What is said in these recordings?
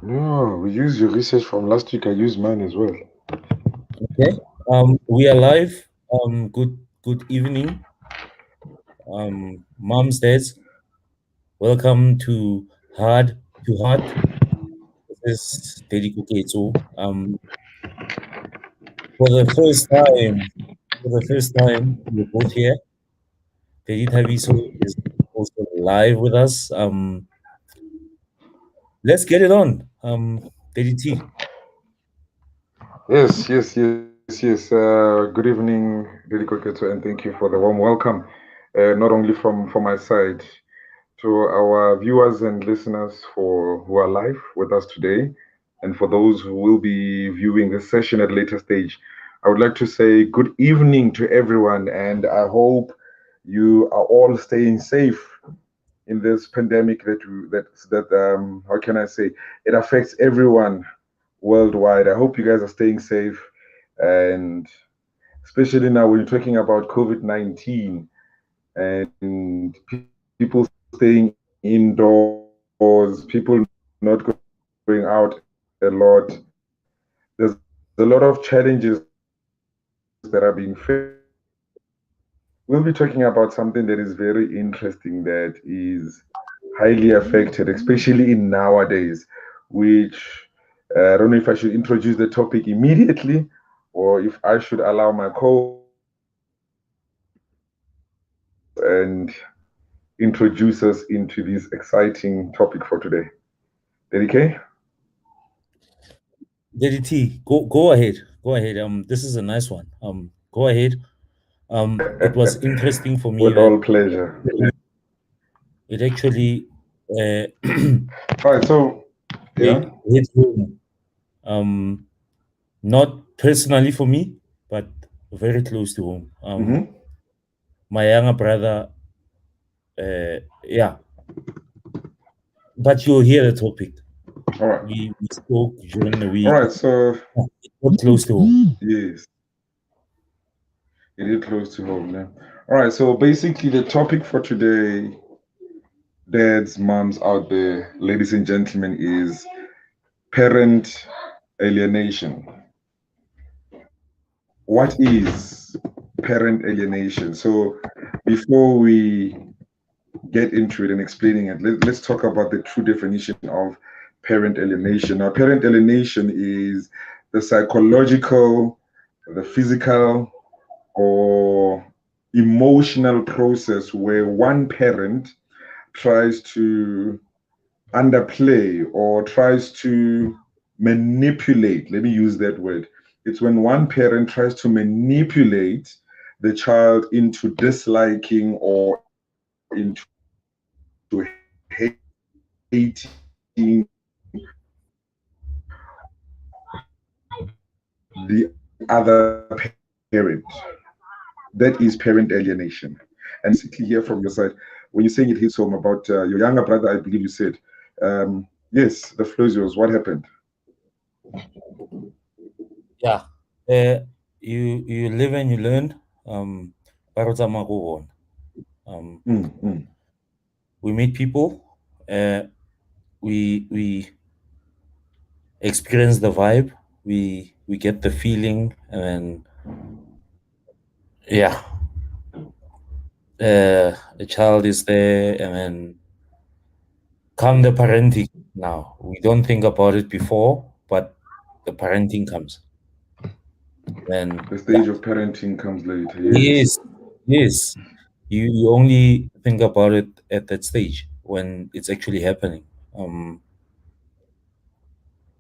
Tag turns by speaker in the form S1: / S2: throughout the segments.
S1: No, we use your research from last week. I used mine as well.
S2: Okay. We are live. Good evening. Moms, dads, welcome to Hard to Heart. This is Daddy Kuketo. For the first time, we're both here. Daddy Taviso is also live with us. Let's get it on. Daddy T.
S1: Yes. Good evening, Lady Koketo, and thank you for the warm welcome. Not only from my side, to our viewers and listeners for who are live with us today, and for those who will be viewing this session at a later stage. I would like to say good evening to everyone, and I hope you are all staying safe in this pandemic that how can I say, it affects everyone worldwide. I hope you guys are staying safe, and especially now when you're talking about COVID-19 and people staying indoors, people not going out a lot. There's a lot of challenges that are being faced. We'll be talking about something that is very interesting, that is highly affected, especially in nowadays, which I don't know if I should introduce the topic immediately or if I should allow my co-host and introduce us into this exciting topic for today. Dedicate?
S2: Daddy T. Go ahead. Go ahead. This is a nice one. Go ahead. It was interesting for me
S1: With
S2: that
S1: all pleasure.
S2: it actually uh,
S1: All right, so yeah.
S2: hit home. Um, not personally for me, but very close to home.
S1: Mm-hmm.
S2: My younger brother, yeah, but you'll hear the topic.
S1: All right.
S2: We spoke during the
S1: All
S2: week.
S1: right, so
S2: It got close to home.
S1: yes, it is close to home now. All right, so basically the topic for today, dads, moms out there, ladies and gentlemen, is parent alienation. What is parent alienation? So before we get into it and explaining it, let's talk about the true definition of parent alienation. Now, parent alienation is the psychological, the physical, or emotional process where one parent tries to underplay or tries to manipulate. Let me use that word. It's when one parent tries to manipulate the child into disliking or into hating the other parent. That is parent alienation. And basically, hear from your side when you're saying it hits home about your younger brother, I believe you said. Yes, the floor is yours. What happened?
S2: Yeah. You live and you learn. Para tsamaya go on.
S1: Mm, mm,
S2: We meet people. Uh, we experience the vibe. We get the feeling, and yeah, the child is there, and then come the parenting. Now we don't think about it before, but the parenting comes. Then
S1: the
S2: yeah,
S1: stage of parenting comes later. Yes.
S2: yes, yes. You only think about it at that stage when it's actually happening.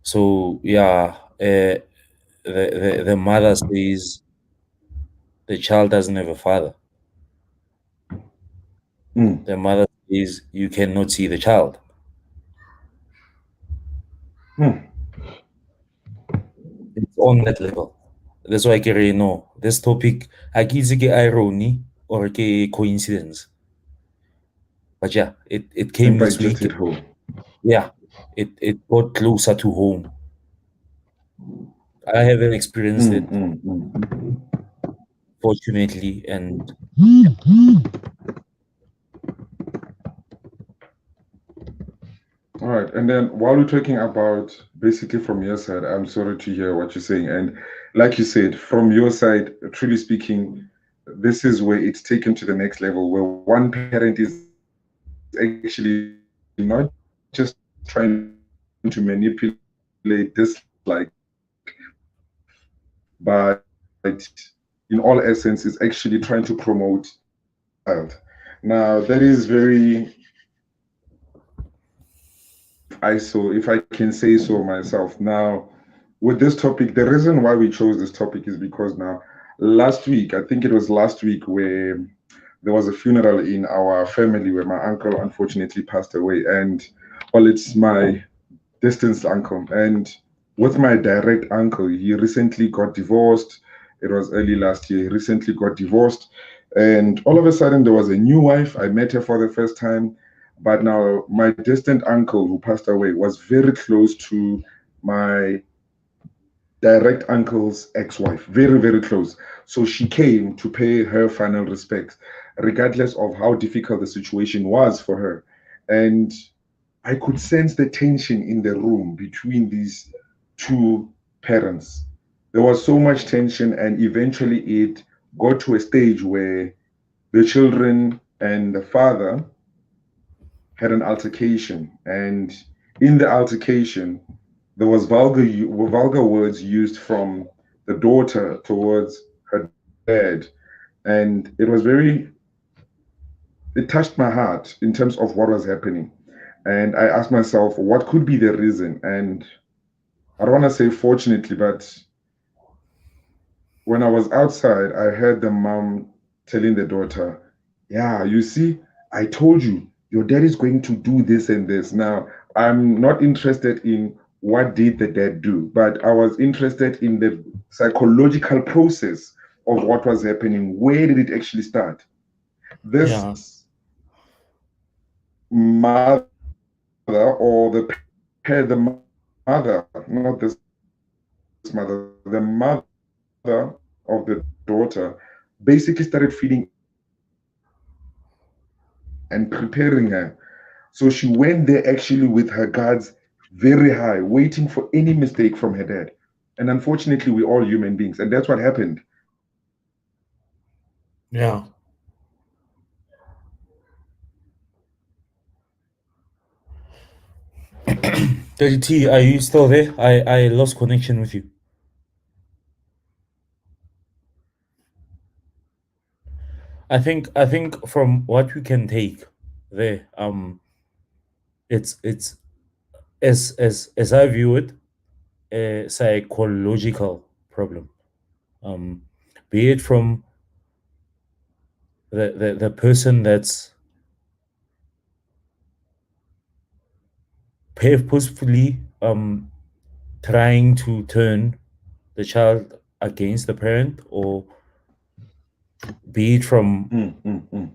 S2: So yeah, the mother says the child doesn't have a father.
S1: Mm,
S2: The mother says you cannot see the child.
S1: mm.
S2: It's on that level. That's why I know this topic. I give it irony or ke coincidence. But yeah, it came
S1: Empa, it
S2: this
S1: just
S2: week.
S1: hit home.
S2: Yeah, it got closer to home. I haven't experienced
S1: Mm,
S2: it,
S1: mm, mm.
S2: fortunately, and
S1: All All right. And then while we're talking about basically from your side, I'm sorry to hear what you're saying. And like you said, from your side, truly speaking, this is where it's taken to the next level, where one parent is actually not just trying to manipulate, dislike, but in all essence, is actually trying to promote the child. Now, that is very, if I can say so myself. Now, with this topic, the reason why we chose this topic is because now, last week, I think it was last week, where there was a funeral in our family where my uncle unfortunately passed away. And well, it's my distant uncle. And with my direct uncle, he recently got divorced. It was early last year. He recently got divorced. And all of a sudden, there was a new wife. I met her for the first time. But now, my distant uncle who passed away was very close to my direct uncle's ex-wife, very, very close. So she came to pay her final respects, regardless of how difficult the situation was for her. And I could sense the tension in the room between these two parents. There was so much tension, and eventually it got to a stage where the children and the father had an altercation. And in the altercation, there was vulgar words used from the daughter towards her dad. And it touched my heart in terms of what was happening. And I asked myself, what could be the reason? And I don't want to say fortunately, but when I was outside, I heard the mom telling the daughter, yeah, you see, I told you, your dad is going to do this and this. Now, I'm not interested in what did the dad do, but I was interested in the psychological process of what was happening. Where did it actually start?
S2: Yeah.
S1: This mother or the mother, not this mother, the mother of the daughter basically started feeling anxious and preparing her. So she went there actually with her guards very high, waiting for any mistake from her dad. And unfortunately, we're all human beings, and that's what happened.
S2: Yeah. Daddy T, are you still there? I lost connection with you. I think from what we can take there, it's as I view it, a psychological problem. Um, be it from the person that's purposefully trying to turn the child against the parent, or be it from
S1: Mm.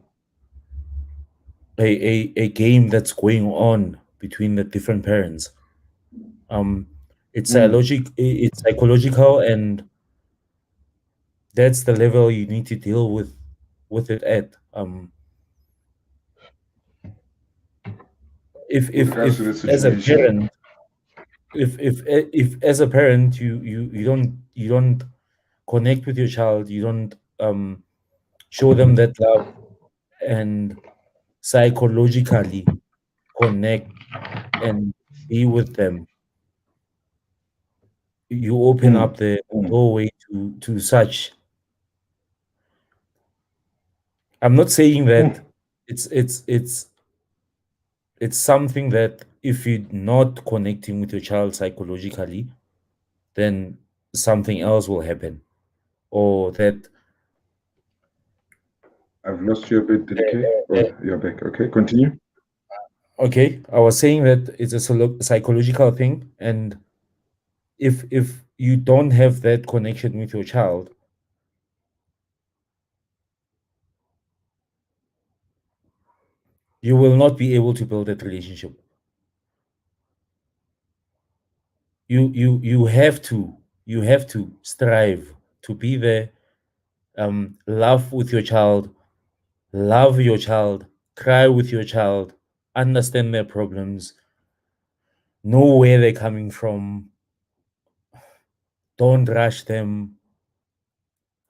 S2: a game that's going on between the different parents. Um, it's psychological, and that's the level you need to deal with it at. If
S1: With regards to
S2: as
S1: the
S2: a parent,
S1: situation.
S2: if as a parent you don't connect with your child, you don't show them that love, and psychologically connect and be with them, you open up the
S1: Mm.
S2: doorway to such. I'm not saying that
S1: Mm.
S2: it's it's something that if you're not connecting with your child psychologically, then something else will happen, or that
S1: I've lost you a bit, DK.
S2: uh,
S1: Oh, you're back. Okay, continue.
S2: okay, I was saying that it's a psychological thing, and if you don't have that connection with your child, you will not be able to build that relationship. You have to strive to be there, laugh with your child, love your child, cry with your child, understand their problems, know where they're coming from, don't rush them,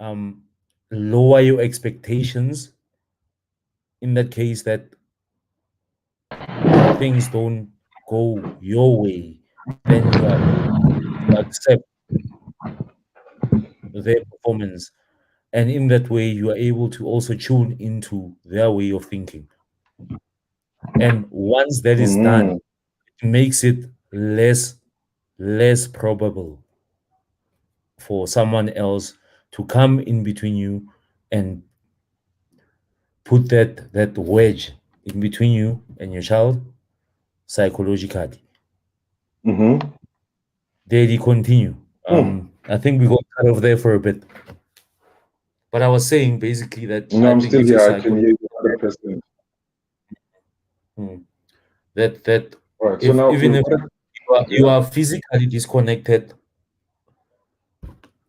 S2: um, lower your expectations in that case that things don't go your way, then you accept their performance. And in that way, you are able to also tune into their way of thinking. And once that is done,
S1: Mm-hmm.
S2: it makes it less probable for someone else to come in between you and put that wedge in between you and your child psychologically.
S1: Mm-hmm.
S2: Daily continue. I think we got cut off there for a bit, but I was saying basically that
S1: No,
S2: I
S1: I'm
S2: think
S1: still
S2: it's a
S1: here. I can
S2: psycho
S1: hear you 100%.
S2: hmm, that
S1: All right. So
S2: if
S1: now
S2: even
S1: we
S2: if
S1: wanted,
S2: you
S1: yeah.
S2: are physically disconnected,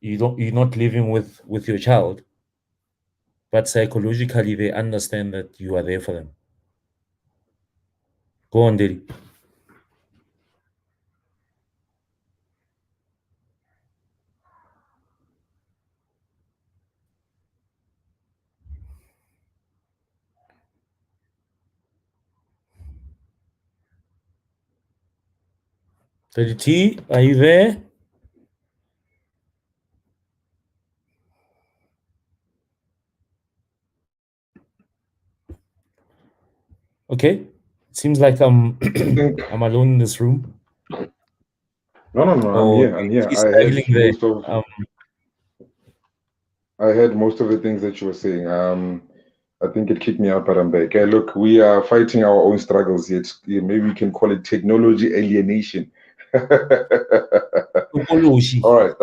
S2: you're not living with your child, but psychologically they understand that you are there for them. Go on, Diddy. 30T, are you there? Okay. Seems like
S1: I think
S2: I'm alone in this room.
S1: no. I'm
S2: Or
S1: here. I'm here.
S2: he's struggling there.
S1: I heard most of the things that you were saying. I think it kicked me out, but I'm back. Hey, look, we are fighting our own struggles yet. Maybe we can call it technology alienation.
S2: Topology.
S1: All right.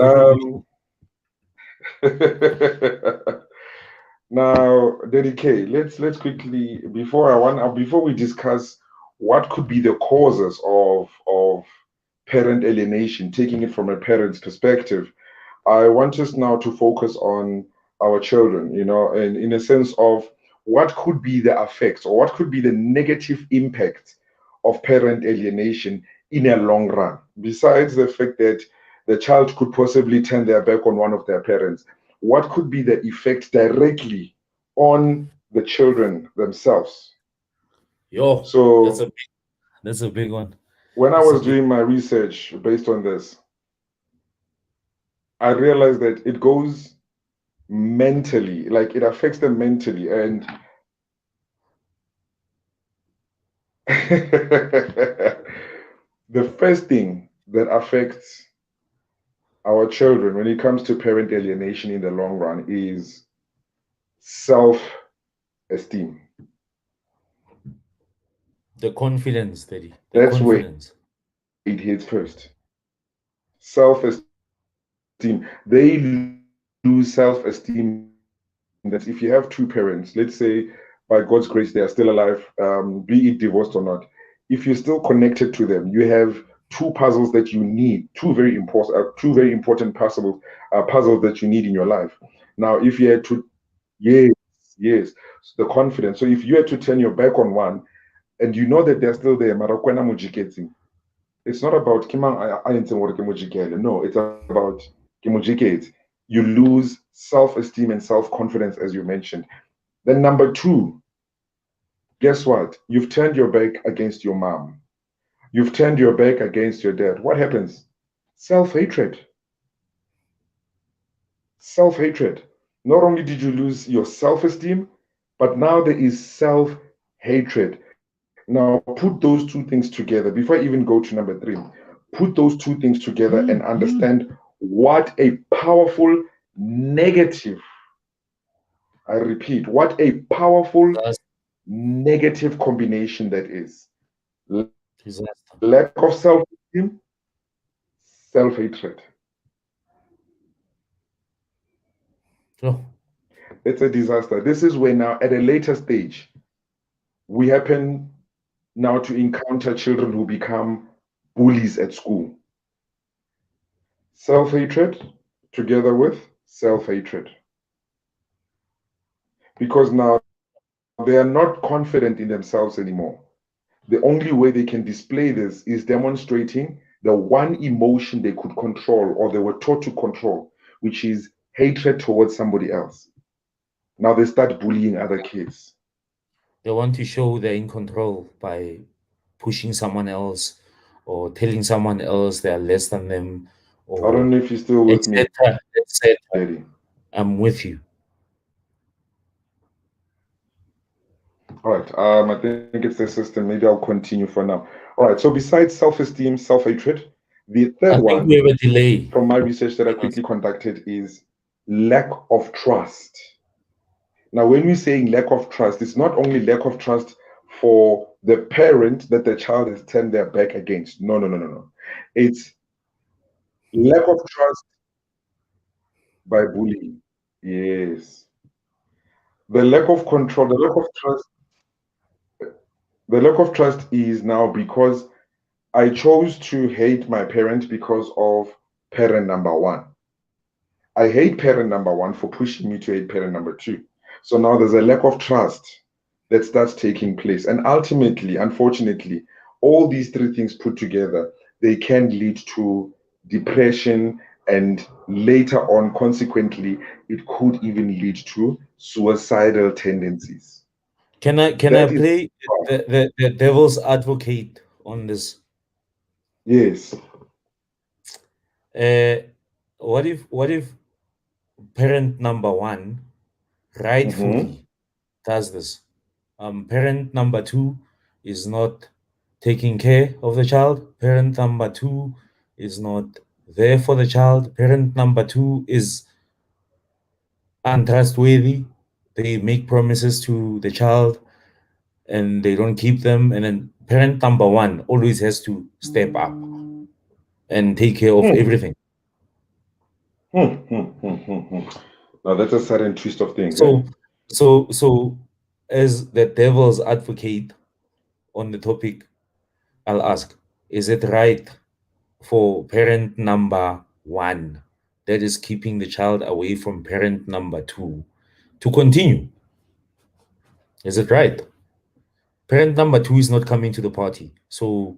S2: Topology.
S1: Now, Dedicate, let's quickly before we discuss what could be the causes of parent alienation, taking it from a parent's perspective. I want us now to focus on our children, and in a sense of what could be the effects or what could be the negative impact of parent alienation in a long run, besides the fact that the child could possibly turn their back on one of their parents. What could be the effect directly on the children themselves?
S2: Yo,
S1: So,
S2: that's a big one.
S1: when I
S2: That's a
S1: was
S2: big
S1: doing my research based on this, I realized that it goes mentally, like it affects them mentally. And the first thing that affects our children when it comes to parent alienation in the long run is self esteem.
S2: the confidence, Daddy. The
S1: That's where
S2: confidence.
S1: it hits first. Self esteem. They lose self esteem that if you have two parents, let's say by God's grace they are still alive, be it divorced or not. If you're still connected to them, you have two puzzles that you need, two very important puzzles that you need in your life. Now, if you had to, yes, yes, the confidence. So if you had to turn your back on one, and you know that they're still there, mara kwena mujiketse, it's not about kimang I ain't saying what kimujikele. No, it's about kimujiketse. You lose self-esteem and self-confidence, as you mentioned. Then number two, guess what? You've turned your back against your mom. You've turned your back against your dad. What happens? Self-hatred. Self-hatred. Not only did you lose your self-esteem, but now there is self-hatred. Now put those two things together. Before I even go to number three, put those two things together and understand what a powerful negative, I repeat, what a powerful
S2: That's
S1: negative combination that is.
S2: disaster.
S1: Lack of self-esteem, self-hatred.
S2: So,
S1: It's a disaster. This is where now, at a later stage, we happen now to encounter children who become bullies at school. Self-hatred together with self-hatred. Because now they are not confident in themselves anymore. the only way they can display this is demonstrating the one emotion they could control or they were taught to control, which is hatred towards somebody else. Now they start bullying other kids.
S2: They want to show they're in control by pushing someone else or telling someone else they are less than them
S1: I don't
S2: or
S1: know if you're still with me,
S2: etc. etc.
S1: Daddy.
S2: I'm with you.
S1: All right. I think it's the system. Maybe I'll continue for now. All right. So besides self-esteem, self-hatred, the third
S2: I think
S1: one
S2: we have a delay.
S1: from my research that I quickly conducted is lack of trust. Now, when we're saying lack of trust, it's not only lack of trust for the parent that the child has turned their back against. No, no, no, no, no. It's lack of trust by bullying. Yes. The lack of control, the lack of trust is now because I chose to hate my parent because of parent number one. I hate parent number one for pushing me to hate parent number two. So now there's a lack of trust that starts taking place. And ultimately, unfortunately, all these three things put together, they can lead to depression. And later on, consequently, it could even lead to suicidal tendencies.
S2: Can I
S1: That is,
S2: play the devil's advocate on this?
S1: yes.
S2: Uh, what if parent number one
S1: Mm-hmm.
S2: rightfully does this? Parent number two is not taking care of the child. Parent number two is not there for the child. Parent number two is untrustworthy. They make promises to the child and they don't keep them. And then parent number one always has to step up and take care of
S1: Hmm.
S2: everything.
S1: Hmm. Hmm. Hmm. Hmm. Hmm. Now that's a sudden twist of things, eh?
S2: So, so as the devil's advocate on the topic, I'll ask: is it right for parent number one that is keeping the child away from parent number two to continue? Is it right? Parent number two is not coming to the party, so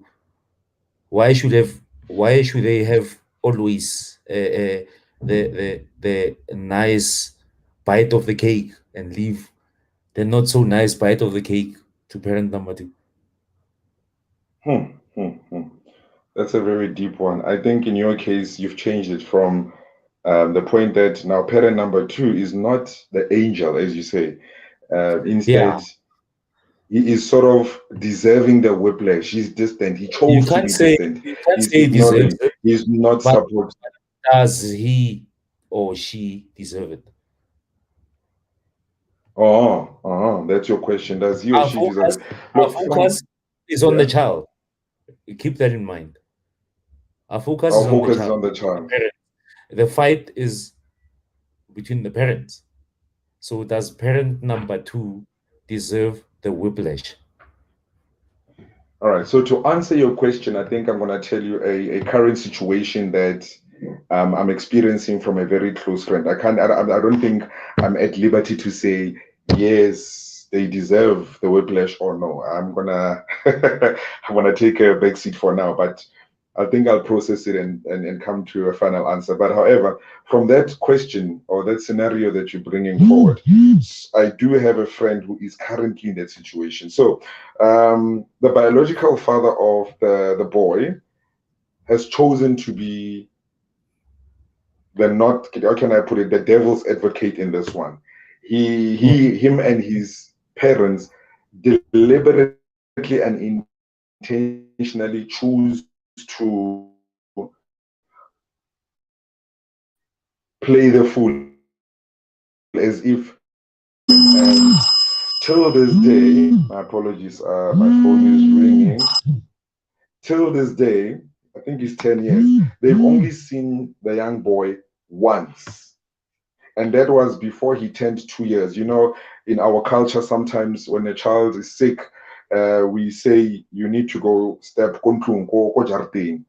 S2: why should have why should they have always the nice bite of the cake and leave the not so nice bite of the cake to parent number two?
S1: Hmm. Hmm. Hmm. That's a very deep one. I think in your case, you've changed it from the point that now parent number two is not the angel, as you say.
S2: Yeah,
S1: Instead, he is sort of deserving the whiplash. He's distant. He
S2: you
S1: chose to
S2: can't
S1: be
S2: say
S1: distant.
S2: you can't
S1: He's
S2: say he deserves
S1: ignoring.
S2: it,
S1: He's not
S2: but
S1: supporting.
S2: does he or she deserve it?
S1: That's your question. Does he or
S2: Our
S1: she deserve
S2: focus,
S1: it?
S2: our
S1: Look, from
S2: focus is on the
S1: yeah,
S2: child. Keep that in mind. Our focus
S1: our
S2: is on the
S1: focus is
S2: child,
S1: on the
S2: not the
S1: child.
S2: parent. The fight is between the parents. So does parent number two deserve the whiplash?
S1: All right. So to answer your question, I think I'm going to tell you a current situation that I'm experiencing from a very close friend. I don't think I'm at liberty to say yes, they deserve the whiplash or no. I'm gonna take a back seat for now, but I think I'll process it and come to a final answer. But however, from that question or that scenario that you're bringing forward, I do have a friend who is currently in that situation. So the biological father of the boy has chosen to be the not, how can I put it, the devil's advocate in this one. Him and his parents deliberately and intentionally choose to play the fool as if and till this day, my apologies, my phone is ringing. Till this day, I think it's 10 years, they've only seen the young boy once. And that was before he turned 2 years. You know, in our culture, sometimes when a child is sick, we say you need to go step kuntlung, go jardin.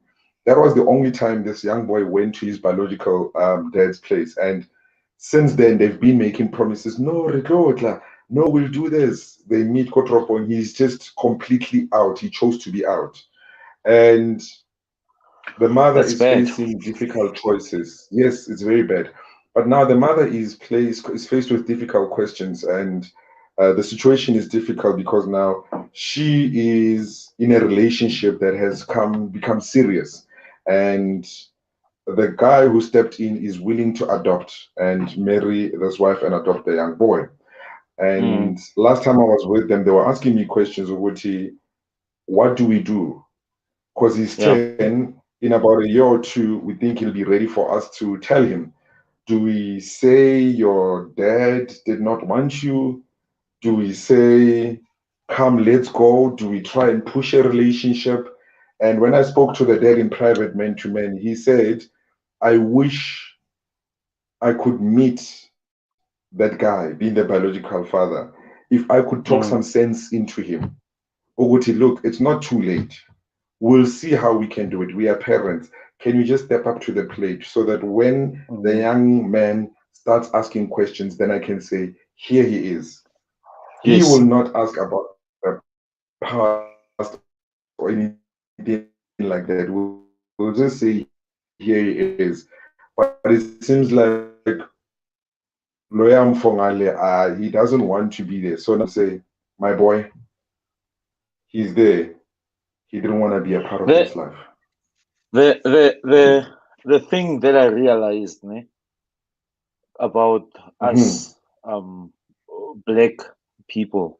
S1: That was the only time this young boy went to his biological dad's place. And since then, they've been making promises. No, re tlo tla. No, we'll do this. They meet Kotropon. He's just completely out. He chose to be out. And the mother
S3: That's
S1: is
S3: bad.
S1: facing difficult choices. Yes, it's very bad. But now the mother is faced with difficult questions, and the situation is difficult because now she is in a relationship that has become serious, and the guy who stepped in is willing to adopt and marry this wife and adopt a young boy.
S3: Mm,
S1: And last time I was with them, they were asking me questions, Uguti, what do we do? Because he's
S3: yeah.
S1: 10, in about a year or two, we think he'll be ready for us to tell him. Do we say your dad did not want you? Do we say, come, let's go? Do we try and push a relationship? And when I spoke to the dad in private, man to man, he said, I wish I could meet that guy, being the biological father, if I could talk some
S3: Mm,
S1: sense into him. Oguti, look, it's not too late. We'll see how we can do it. We are parents. Can you just step up to the plate so that when the
S3: mm,
S1: young man starts asking questions, then I can say, here he is. He will
S3: yes.
S1: not ask about the past or anything like that. We'll just say, here he is. But it seems like Lawyer Mfongale, he doesn't want to be there. So now we have to say, my boy, he's there. He didn't want to be a part of this life.
S3: The the the the the thing that I realized, ne, about
S1: Mm-hmm.
S3: us black people,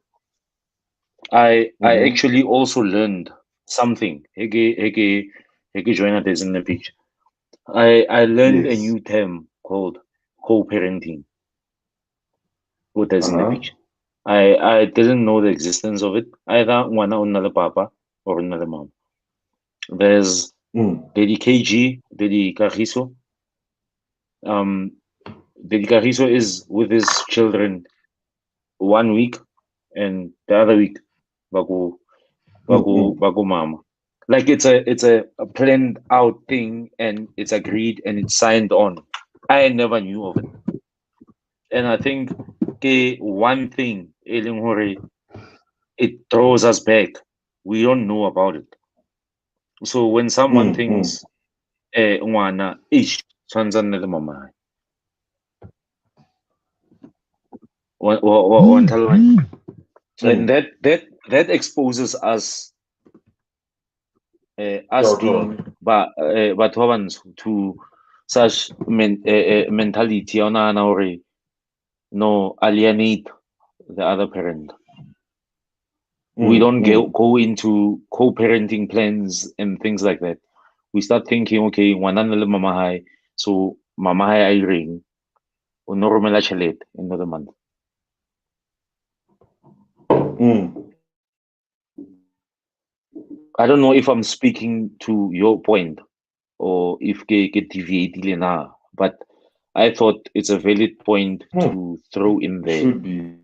S3: I
S1: Mm-hmm.
S3: actually also learned something. Hege join this in the picture. I learned a
S1: Yes.
S3: new term called co-parenting. What is in the
S1: Uh-huh.
S3: picture? I didn't know the existence of it. Either one or another papa or another mom. There's
S1: Mm.
S3: Daddy KG, Daddy Kagiso. Um, Daddy Kagiso is with his children 1 week, and the other week, bago
S1: Mm-mm.
S3: bago mama. Like it's a planned out thing, and it's agreed and it's signed on. I never knew of it, and I think one thing, e leng hore, it throws us back. We don't know about it. So when someone
S1: Mm-mm.
S3: thinks, ngwana, ish, tshwanetse a nne le mama hae. Wa ntlhaloganya? So and
S1: Mm.
S3: that exposes us,
S1: Ke a
S3: us
S1: o thola.
S3: being batho ba bantsho, to such mentality ya ho nahana hore no, alienate the other parent. We
S1: Mm,
S3: don't
S1: mm,
S3: go into co-parenting plans and things like that. We start thinking, okay, ngwana a na le mama hae, so mama hae a ireng, o no romela tjhelete end of the month.
S1: mm.
S3: I don't know if I'm speaking to your point or if ke deviated now, but I thought it's a valid point to throw in there.
S1: Should be.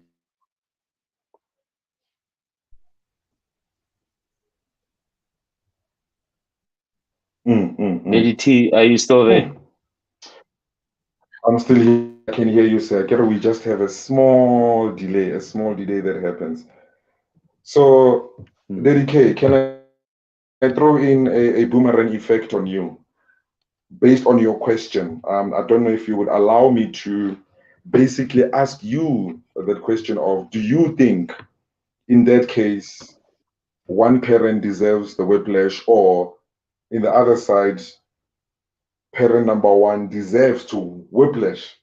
S3: Lady T, are you still there?
S1: Hmm. I'm still here. I can hear you, sir. Kero, we just have a small delay that happens. So,
S3: Hmm.
S1: Daddy K, can I throw in a boomerang effect on you based on your question? I don't know if you would allow me to basically ask you that question of, do you think in that case one parent deserves the whiplash, or in the other side, parent number one deserves to whiplash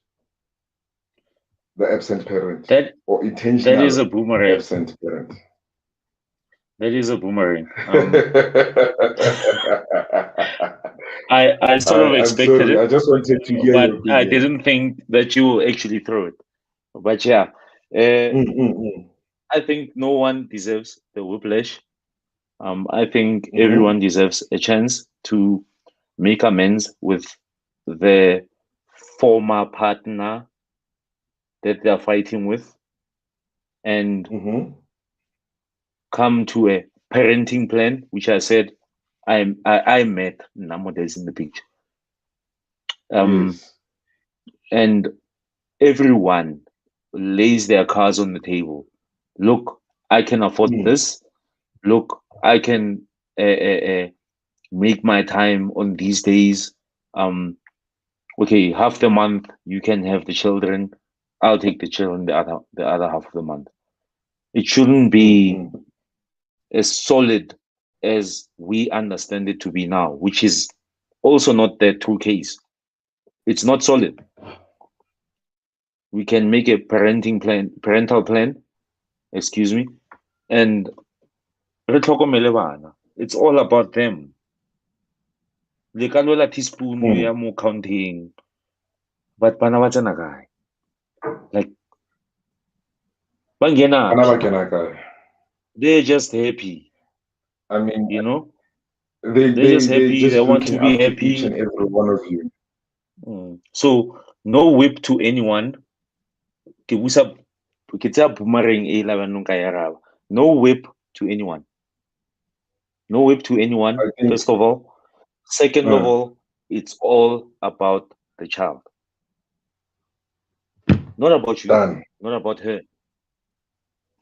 S1: the absent parent
S3: That
S1: or
S3: that is
S1: intentional
S3: a boomerang.
S1: absent parent?
S3: That is a boomerang. I sort of
S1: I'm
S3: expected
S1: sorry.
S3: it,
S1: I just wanted to hear
S3: but
S1: your
S3: I
S1: opinion.
S3: didn't think that you will actually throw it. But yeah,
S1: Mm, mm, mm.
S3: I think no one deserves the whiplash. I think
S1: Mm-hmm.
S3: everyone deserves a chance to make amends with the former partner that they are fighting with and
S1: Mm-hmm.
S3: come to a parenting plan, which I said I met Namodes in the picture. Um,
S1: Yes.
S3: and everyone. lays their cards on the table. Look, I can afford
S1: Mm.
S3: this. Look, I can make my time on these days. Okay, half the month you can have the children. I'll take the children the other half of the month. It shouldn't be
S1: Mm.
S3: as solid as we understand it to be now, which is also not the true case. It's not solid. We can make a parental plan, excuse me, and re tlhokomele bana. It's all about them. Le ka lwela teaspoon ya
S1: Mm.
S3: mo counting, but bana ba tsena kae? Like, ba ngena
S1: Bana
S3: phi?
S1: ba kena kae?
S3: They're just happy,
S1: I mean,
S3: you know?
S1: they
S3: They're
S1: they
S3: just
S1: they
S3: happy. They
S1: just
S3: want to
S1: looking
S3: be
S1: up to each
S3: happy.
S1: and every one of you.
S3: So, no whip to anyone. Ke busa ke tsaya boomerang e labanong ka ya raba. No whip to anyone. No whip to anyone,
S1: I think
S3: first of all. Second of
S1: uh,
S3: all, it's all about the child. Not about you,
S1: done.
S3: not about her.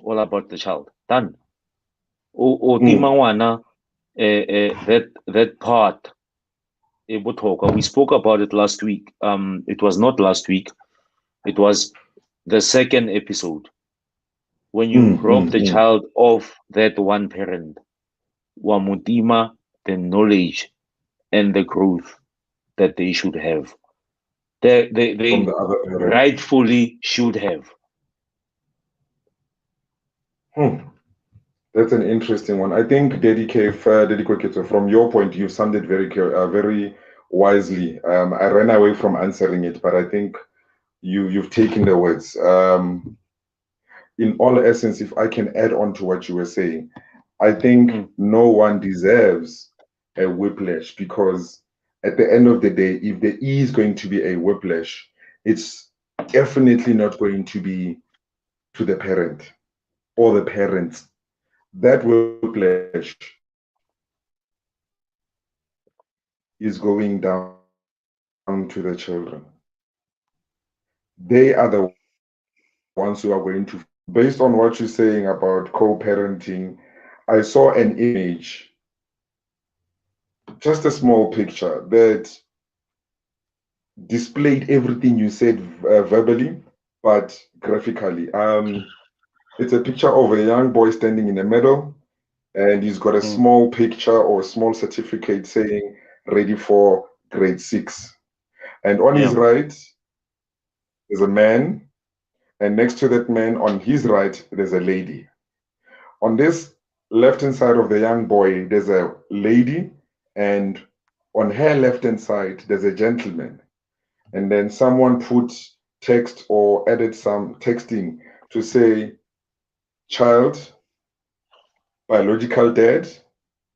S3: All about the child. Done. O tima
S1: Mm.
S3: ngwana, that part e botlhokwa. We spoke about it last week. It was not last week. It was the second episode. When you
S1: Mm.
S3: rob
S1: Mm.
S3: the
S1: Mm.
S3: child of that one parent, wa mutima the knowledge and the growth that they should have.
S1: From
S3: They
S1: the other parent.
S3: rightfully should have.
S1: Hmm. That's an interesting one. I think Dedicate, from your point, you summed it very wisely. I ran away from answering it, but I think you've taken the words. In all essence, if I can add on to what you were saying, I think
S3: Mm.
S1: no one deserves a whiplash because at the end of the day, if there is going to be a whiplash, it's definitely not going to be to the parent or the parents. That whiplash is going down to the children. They are the ones who are going to feel it. Based on what you're saying about co-parenting, I saw an image, just a small picture that displayed everything you said verbally, but graphically. It's a picture of a young boy standing in the middle, and he's got a
S3: Mm.
S1: small picture or a small certificate saying ready for grade 6. And on his
S3: Yeah.
S1: right, there's a man, and next to that man, on his right, there's a lady. On this left hand side of the young boy, there's a lady, and on her left hand side, there's a gentleman. And then someone put text or added some texting to say child, biological dad,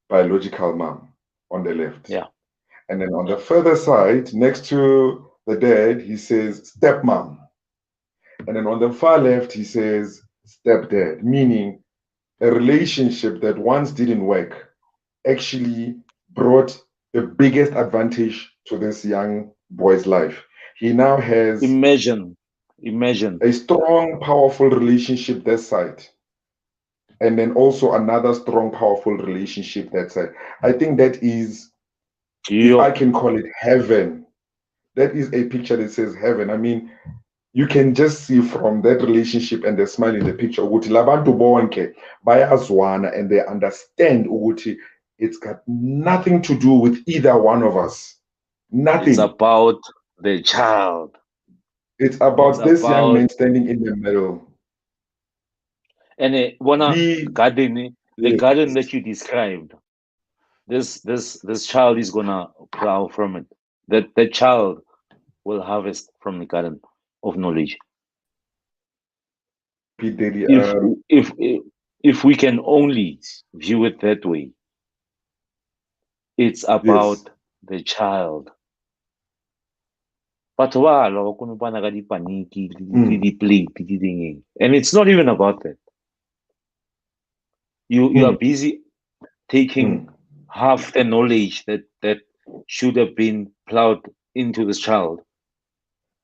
S1: biological mom on the left.
S3: Yeah.
S1: And then on the further side, next to the dad, he says stepmom. And then on the far left, he says stepdad, meaning a relationship that once didn't work actually brought the biggest advantage to this young boy's life. He now has
S3: Imagine. Imagine.
S1: a strong, powerful relationship that side, and then also another strong, powerful relationship that side. I think that is, if I
S3: Yo.
S1: can call it heaven, that is a picture that says heaven. I mean, you can just see from that relationship and the smile in the picture ukuthi labantu bonke bayazwana and they understand ukuthi it's got nothing to do with either one of us.
S3: It's
S1: Nothing.
S3: about the child.
S1: It's
S3: It's
S1: about this young
S3: about
S1: man standing in the middle.
S3: and wanna
S1: Be
S3: garden, the
S1: yes,
S3: garden that you described. This child is gonna plow from it. That child will harvest from the garden of knowledge.
S1: P. Diddy.
S3: If if if we can only view it that way, it's
S1: Yes.
S3: about the child. Batho ba lwa ba konopana ka dipaniki le
S1: Mm,
S3: di-plate di dingeng. And it's not even about that. You are
S1: mm,
S3: busy taking
S1: mm.
S3: half the knowledge that should have been plowed into this child.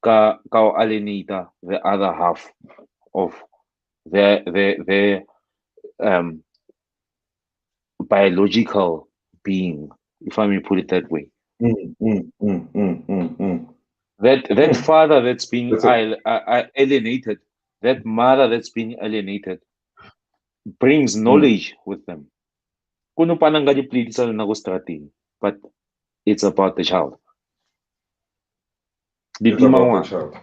S3: ka alienate the other half of their biological being, if I may put it that way. That father that's being alienated, that mother that's being alienated, brings knowledge with them. Kuno pa nang gadi-plead na strategy, but it's about the child.
S1: It's about the child.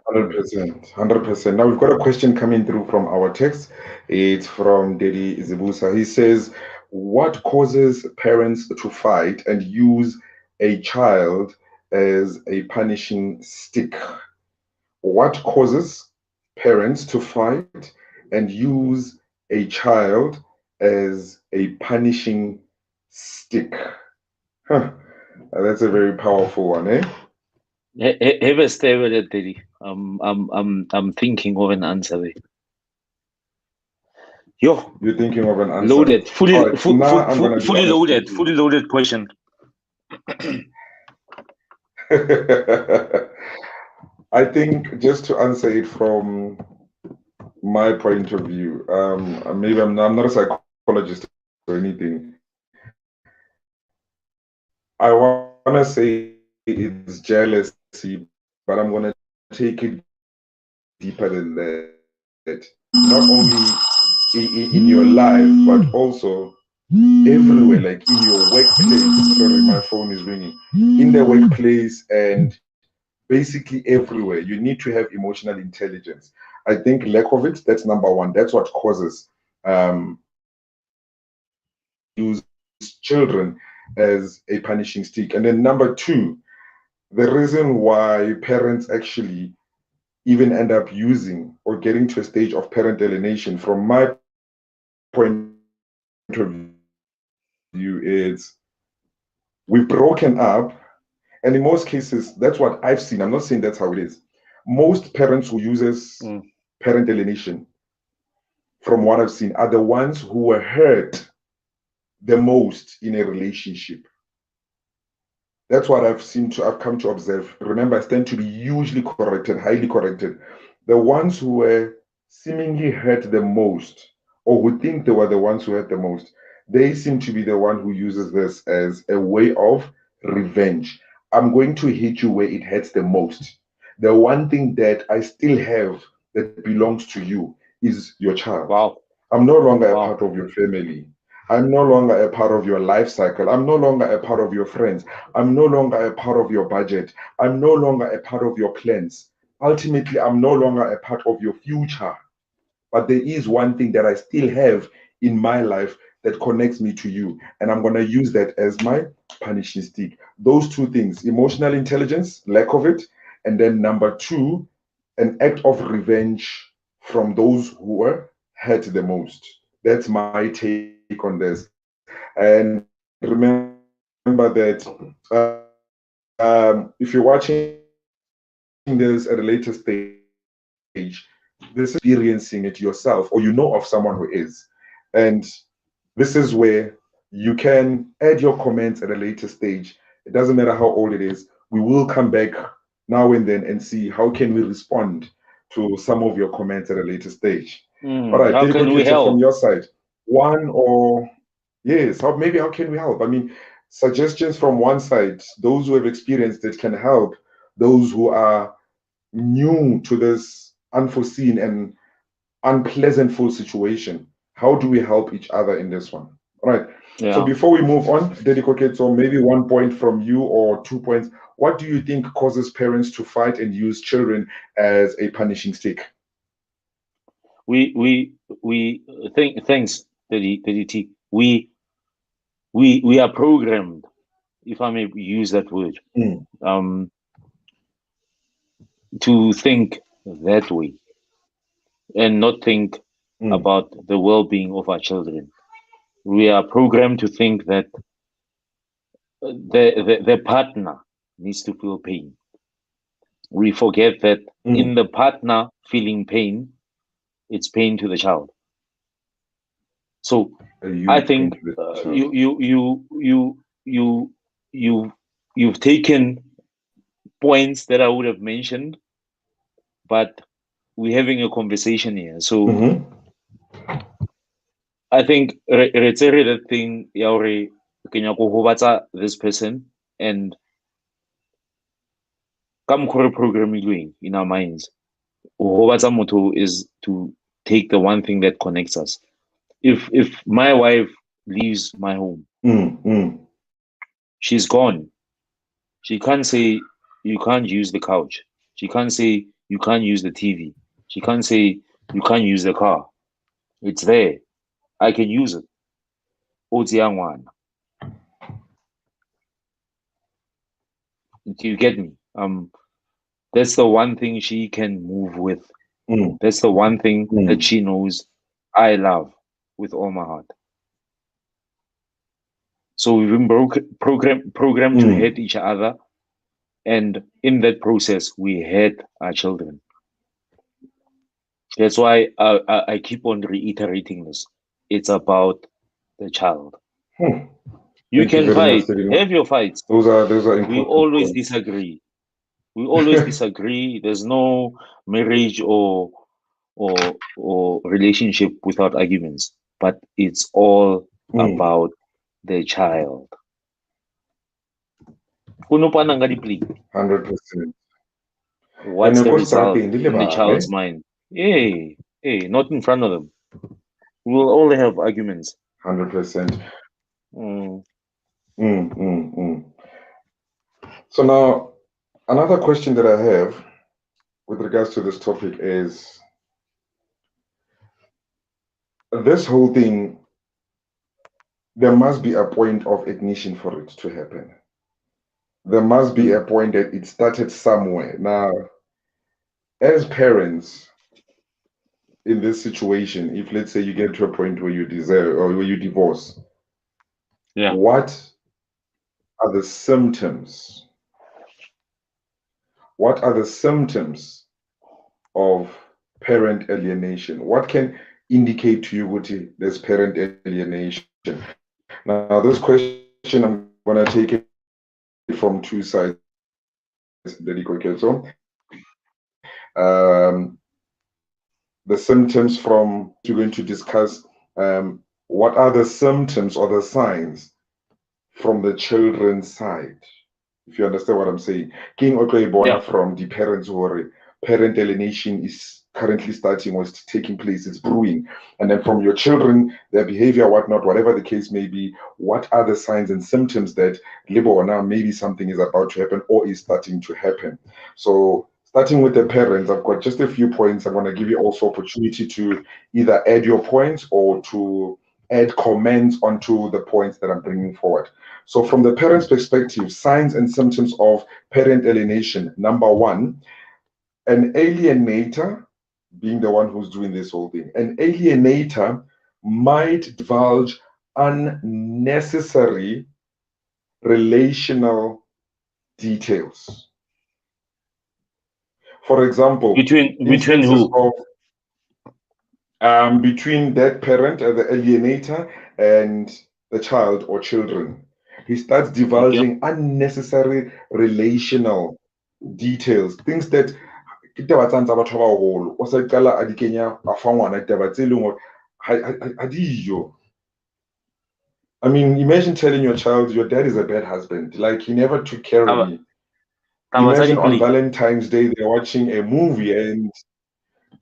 S1: 100%. 100%. Now we've got a question coming through from our text. It's from Dedi Zibusa. He says, what causes parents to fight and use a child as a punishing stick? What causes parents to fight and use a child as a punishing stick? That's a very powerful one, eh?
S3: Have a stay with it, Daddy. I'm thinking of an answer there. Yo,
S1: you're thinking of an answer.
S3: Loaded, fully
S1: loaded,
S3: fully loaded question.
S1: I think just to answer it from my point of view, maybe I'm not a psychologist or anything. I want to say it's jealousy, but I'm going to take it deeper than that. Not only in your life, but also everywhere, like in your workplace. Sorry, my phone is ringing. In the workplace and basically everywhere, you need to have emotional intelligence. I think lack of it, that's number one. That's what causes use children as a punishing stick. And then number two, the reason why parents actually even end up using or getting to a stage of parental alienation, from my point of view, is we've broken up. And in most cases, that's what I've seen. I'm not saying that's how it is. Most parents who uses parental alienation, from what I've seen, are the ones who were hurt the most in a relationship. That's what I've come to observe. Remember, I tend to be usually corrected, highly corrected. The ones who were seemingly hurt the most, or who think they were the ones who hurt the most, they seem to be the one who uses this as a way of revenge. I'm going to hit you where it hurts the most. The one thing that I still have that belongs to you is your child.
S3: Wow.
S1: I'm no longer a part of your family. I'm no longer a part of your life cycle. I'm no longer a part of your friends. I'm no longer a part of your budget. I'm no longer a part of your plans. Ultimately, I'm no longer a part of your future. But there is one thing that I still have in my life that connects me to you. And I'm going to use that as my punishing stick. Those two things, emotional intelligence, lack of it. And then number two, an act of revenge from those who were hurt the most. That's my take on this. And remember that if you're watching this at a later stage, this is experiencing it yourself, or you know of someone who is. And this is where you can add your comments at a later stage. It doesn't matter how old it is. We will come back now and then and see how can we respond to some of your comments at a later stage. All right,
S3: how can we help
S1: from your side? One or yes, how can we help? I mean, suggestions from one side, those who have experienced it can help those who are new to this unforeseen and unpleasantful situation. How do we help each other in this one? All right.
S3: Yeah.
S1: So before we move on, Dedikoke, so maybe 1 point from you or 2 points. What do you think causes parents to fight and use children as a punishing stick?
S3: Thanks, T. We are programmed, if I may use that word, to think that way and not think about the well-being of our children. We are programmed to think that the partner needs to feel pain. We forget that in the partner feeling pain, it's pain to the child. So I think you've taken points that I would have mentioned, but we're having a conversation here. So I think re tsere that thing ya hore ke nyaka go gobatsa this person, and ka mokgwa re programmilweng in our minds, go gobatsa motho is to take the one thing that connects us. If my wife leaves my home, she's gone. She can't say you can't use the couch. She can't say you can't use the TV. She can't say you can't use the car. It's there. I can use it. Oti ya ngwana. Do you get me? That's the one thing she can move with. That's the one thing that she knows I love with all my heart. So we've been programmed to hate each other, and in that process, we hate our children. That's why I keep on reiterating this. It's about the child. You can fight, have your fights.
S1: Those are
S3: We
S1: important
S3: always
S1: points.
S3: disagree. We always disagree. There's no marriage or relationship without arguments, but it's all about the child.
S1: 100%.
S3: What's the result in the child's mind? Hey, not in front of them. We'll all have arguments.
S1: 100%. So now, another question that I have with regards to this topic is this whole thing, there must be a point of ignition for it to happen. There must be a point that it started somewhere. Now, as parents in this situation, if let's say you get to a point where you desire or where you divorce, what are the symptoms? What are the symptoms of parent alienation? What can indicate to you what there's parent alienation? Now, this question, I'm going to take it from two sides, the symptoms from, we're going to discuss what are the symptoms or the signs from the children's side, if you understand what I'm saying. King Okoibona from the parents who are parent alienation is currently starting or is taking place, it's brewing. And then from your children, their behavior, whatnot, whatever the case may be, what are the signs and symptoms that now maybe something is about to happen or is starting to happen? So starting with the parents, I've got just a few points. I'm going to give you also opportunity to either add your points or to add comments onto the points that I'm bringing forward. So from the parents' perspective, signs and symptoms of parent alienation. Number one, an alienator, being the one who's doing this whole thing, an alienator might divulge unnecessary relational details. For example,
S3: between who?
S1: Between that parent, the alienator, and the child or children. He starts divulging unnecessary relational details, things that I mean, imagine telling your child your dad is a bad husband, like he never took care of me. Imagine on Valentine's Day they're watching a movie and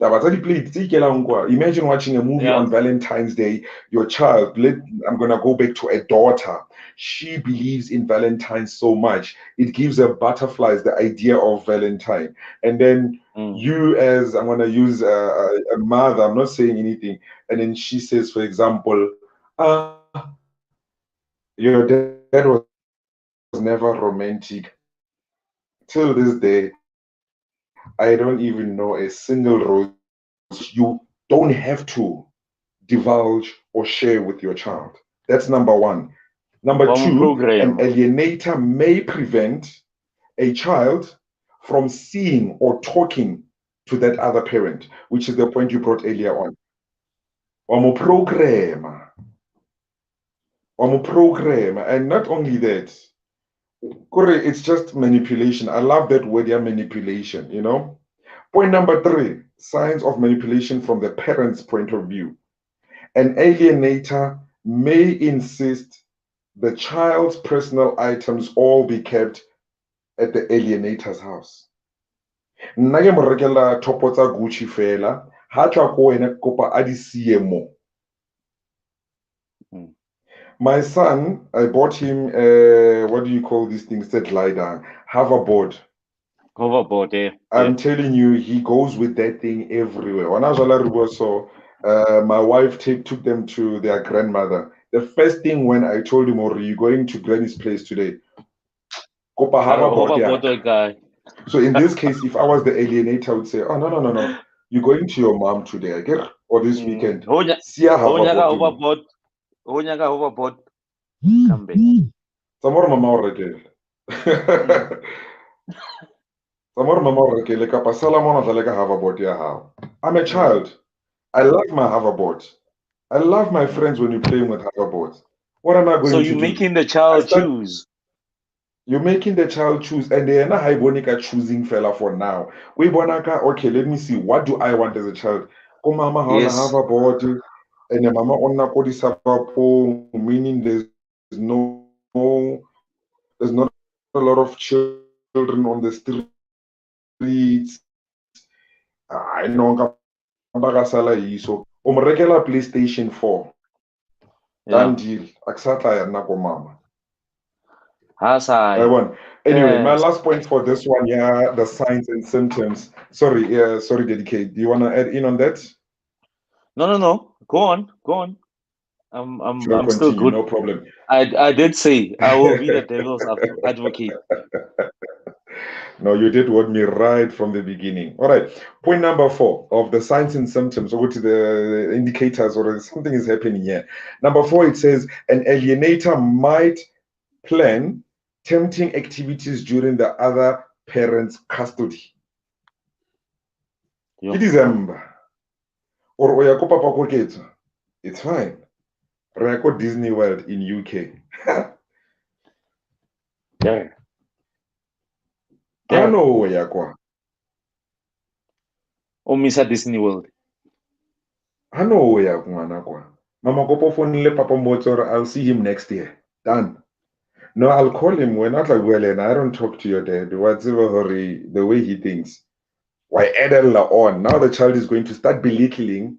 S1: imagine watching a movie on Valentine's Day. Your child, I'm going to go back to a daughter. She believes in Valentine's so much. It gives her butterflies, the idea of Valentine. And then you, as I'm going to use a mother, I'm not saying anything. And then she says, for example, your dad was never romantic. Till this day, I don't even know a single rose he bought me. You don't have to divulge or share with your child. That's number one. Number two, an alienator may prevent a child from seeing or talking to that other parent, which is the point you brought earlier on. Program. And not only that, Correct. It's just manipulation. I love that word, yeah, manipulation, you know. Point number three, signs of manipulation from the parent's point of view. An alienator may insist the child's personal items all be kept at the alienator's house. Nna ke mo rekela thopo tsa Gucci fela, ha tla ko wena kopa a di siye mo. My son, I bought him, what do you call these things that lie down? Hoverboard.
S3: Hoverboard, yeah.
S1: I'm telling you, he goes with that thing everywhere. When I was a little so my wife took them to their grandmother. The first thing when I told him, "Are you going to Granny's place today?" Kopa hoverboard, yeah.
S3: Guy.
S1: So in this case, if I was the alienator, I would say, "Oh no. You're going to your mom today, I get, or this weekend. See a hoverboard.
S3: Hoverboard. Come back.
S1: Samor mama already. Samor mama already. Kapa Salamon like a hoverboard, yeah. I'm a child. I love my hoverboard. I love my friends when you're playing with hoverboards. What am I going to do?
S3: So you're making the child choose.
S1: You're making the child choose, and they're not Bonica choosing fella for now. We bonaka, okay, let me see, what do I want as a child? Ko mama ha
S3: Yes.
S1: hoverboard, and the mama onna ko di sapapo, meaning there's not a lot of children on the streets. I know ka sala iso. Umrekela PlayStation 4. Done deal. Aksatla ya nako mama. Anyway, my last point for this one, yeah, the signs and symptoms. Sorry, Dedicate. Do you want to add in on that?
S3: No. Go on. I'm still good.
S1: No problem.
S3: I did say I will be the devil's advocate.
S1: No, you did want me right from the beginning. All right. Point number 4 of the signs and symptoms, or to the indicators, or something is happening here. Number 4, it says an alienator might plan tempting activities during the other parent's custody.
S3: Yeah.
S1: December. Or Oyako Papa Koketsa. It's fine. Oyako Disney World in UK.
S3: Yeah.
S1: No, Oyako.
S3: O Misa Disney World.
S1: I know Oyako Manakwa. Mama Kopo phone le Papa Motor, I'll see him next year. Done. No, I'll call him. We're not like, well, and I don't talk to your dad. Whatever the way he thinks. Why add on? Now the child is going to start belittling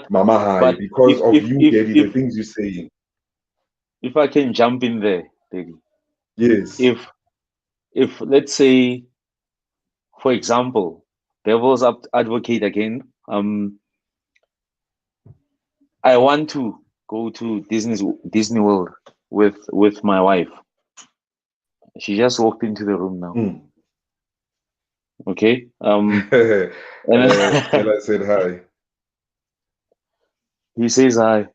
S1: Mama High because of you, Daddy, the things you're saying.
S3: If I can jump in there, Daddy.
S1: Yes.
S3: If let's say, for example, devil's advocate again, I want to go to Disney World with my wife. She just walked into the room now. Okay.
S1: And I said hi.
S3: He says hi.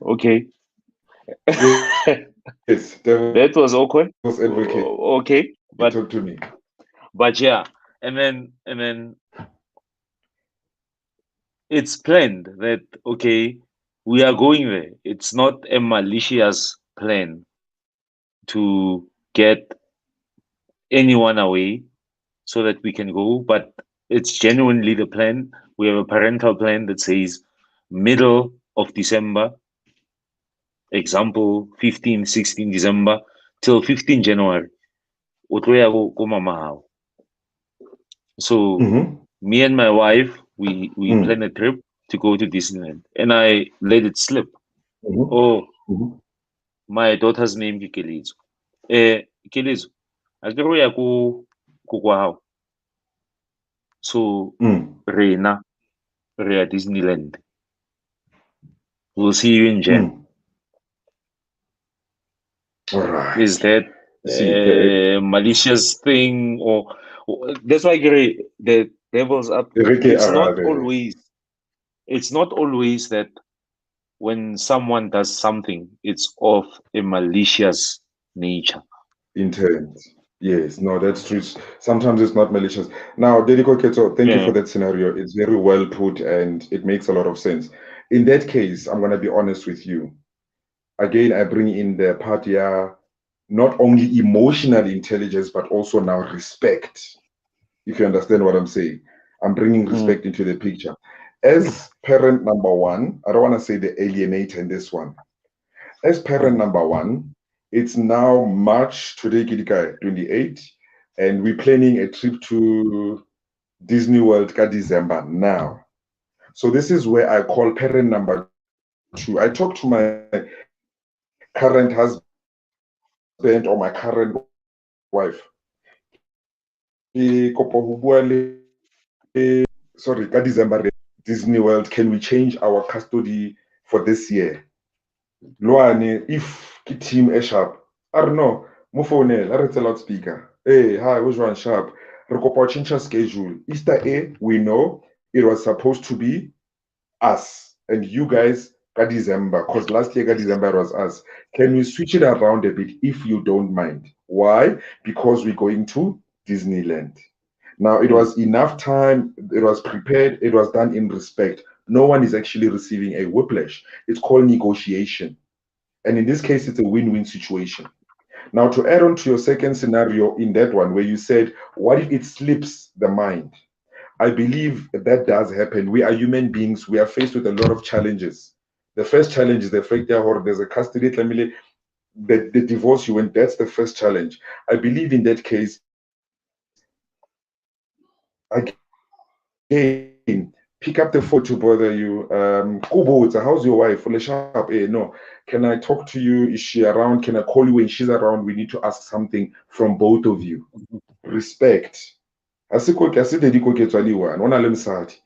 S3: Okay.
S1: Yes,
S3: that was awkward.
S1: Advocate.
S3: Okay, but
S1: talk to me.
S3: But yeah, and then it's planned that okay, we are going there. It's not a malicious plan to get anyone away so that we can go, but it's genuinely the plan. We have a parental plan that says middle of December, example 15, 16 December till 15 January. So me and my wife, we plan a trip to go to Disneyland, and I let it slip. My daughter's name is Kelezo. Kelezo, akere ya ko kwa hao. So Rena, re at Disneyland. We'll see you in Jan.
S1: All right.
S3: Is that a malicious thing, or that's why the devil's up? It's not always that when someone does something, it's of a malicious nature.
S1: Intent. Yes, no, that's true. Sometimes it's not malicious. Now, Dediko Keto, thank you for that scenario. It's very well put and it makes a lot of sense. In that case, I'm going to be honest with you. again, I bring in the part, yeah, not only emotional intelligence, but also now respect, if you understand what I'm saying. I'm bringing
S3: Mm.
S1: respect into the picture. As parent number one, I don't want to say the alienator in this one. As parent
S3: Mm.
S1: number one, it's now March, today, Kidika 28, and we're planning a trip to Disney World ka December now. So this is where I call parent number two. I talk to my current husband or my current wife. Ke kopa ho bua sorry, ka December Disney World, can we change our custody for this year? Loane, if ke team e sharp, I don't know, mo founela, re tse loudspeaker. Hey, hi, who's one sharp? Re kopa ho change our schedule. Easter A, we know it was supposed to be us and you guys ka December, because last year ka December was us. Can we switch it around a bit if you don't mind? Why? Because we're going to Disneyland. Now, it
S3: Mm.
S1: was enough time, it was prepared, it was done in respect. No one is actually receiving a whiplash. It's called negotiation. And in this case, it's a win win situation. Now, to add on to your second scenario in that one, where you said, what if it slips the mind? I believe that does happen. We are human beings. We are faced with a lot of challenges. The first challenge is the fact that there's a custody family, the divorce you went, that's the first challenge. I believe in that case, again, pick up the phone to bother you. Kubo, how's your wife? Full sharp. No. Can I talk to you? Is she around? Can I call you when she's around? We need to ask something from both of you. Respect. Asikho ke se dediko ke tswaliwa. Ona le msadi.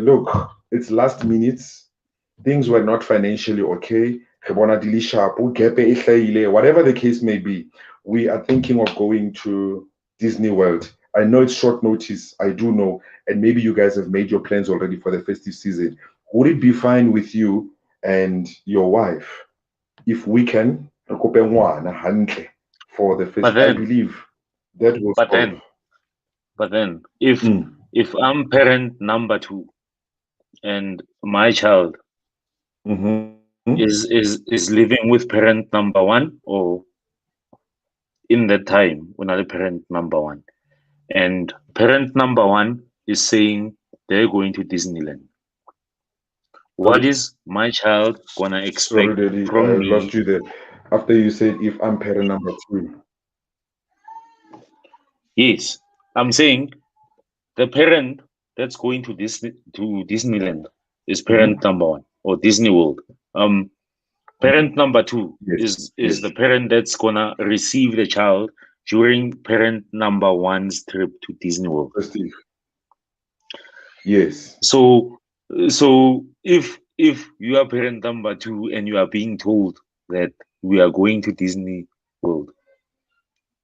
S1: Look, it's last minutes. Things were not financially okay. Re bona di le sharp, gap e hlahile, whatever the case may be. We are thinking of going to Disney World. I know it's short notice, I do know, and maybe you guys have made your plans already for the festive season. Would it be fine with you and your wife if we can re kope ngwana hantle for the
S3: But
S1: festive? I
S3: then,
S1: believe that will
S3: but
S1: solve.
S3: then, but then, if I'm parent number two and my child
S1: Mm-hmm.
S3: is living with parent number one, or in that time when I parent number one, and parent number one is saying they're going to Disneyland, what is my child gonna
S1: Sorry,
S3: expect
S1: Daddy, I
S3: from
S1: lost
S3: me?
S1: you there. After you said if I'm parent number two.
S3: Yes, I'm saying the parent that's going to Disneyland is parent
S1: Mm-hmm.
S3: number one, or Disney World. Parent number two
S1: Yes,
S3: is the
S1: yes.
S3: parent that's gonna receive the child during parent number one's trip to Disney World.
S1: Steve. Yes.
S3: So so if you are parent number two and you are being told that we are going to Disney World,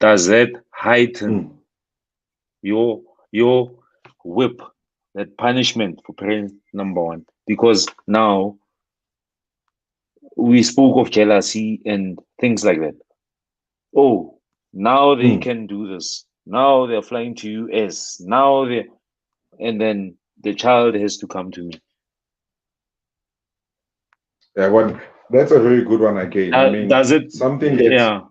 S3: does that heighten
S1: Mm.
S3: your whip, that punishment for parent number one? Because now we spoke of jealousy and things like that. Oh, now they
S1: Mm.
S3: can do this. Now they're flying to US. Now they, and then the child has to come to me.
S1: Yeah, that's a very good one again. I mean,
S3: Does it? Yeah.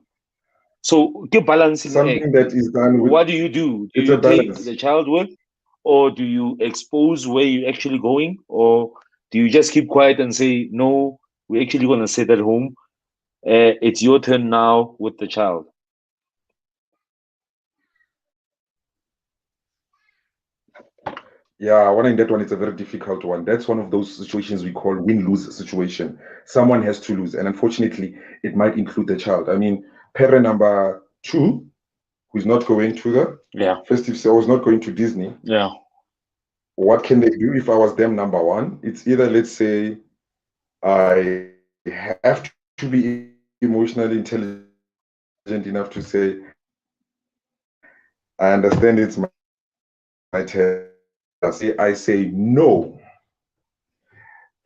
S3: So the balancing act.
S1: something that is done with
S3: What do you do? Do
S1: it's
S3: you
S1: a
S3: take
S1: balance.
S3: the child with, or do you expose where you're actually going, or do you just keep quiet and say no? We're actually gonna sit at home. It's your turn now with the child.
S1: Yeah, one in that one, it's a very difficult one. That's one of those situations we call win-lose situation. Someone has to lose, and unfortunately, it might include the child. I mean, parent number two, who's not going to the
S3: Yeah.
S1: festive, so was not going to Disney.
S3: Yeah.
S1: What can they do if I was them number one? It's either, let's say, I have to be emotionally intelligent enough to say, I understand it's my turn. I say no.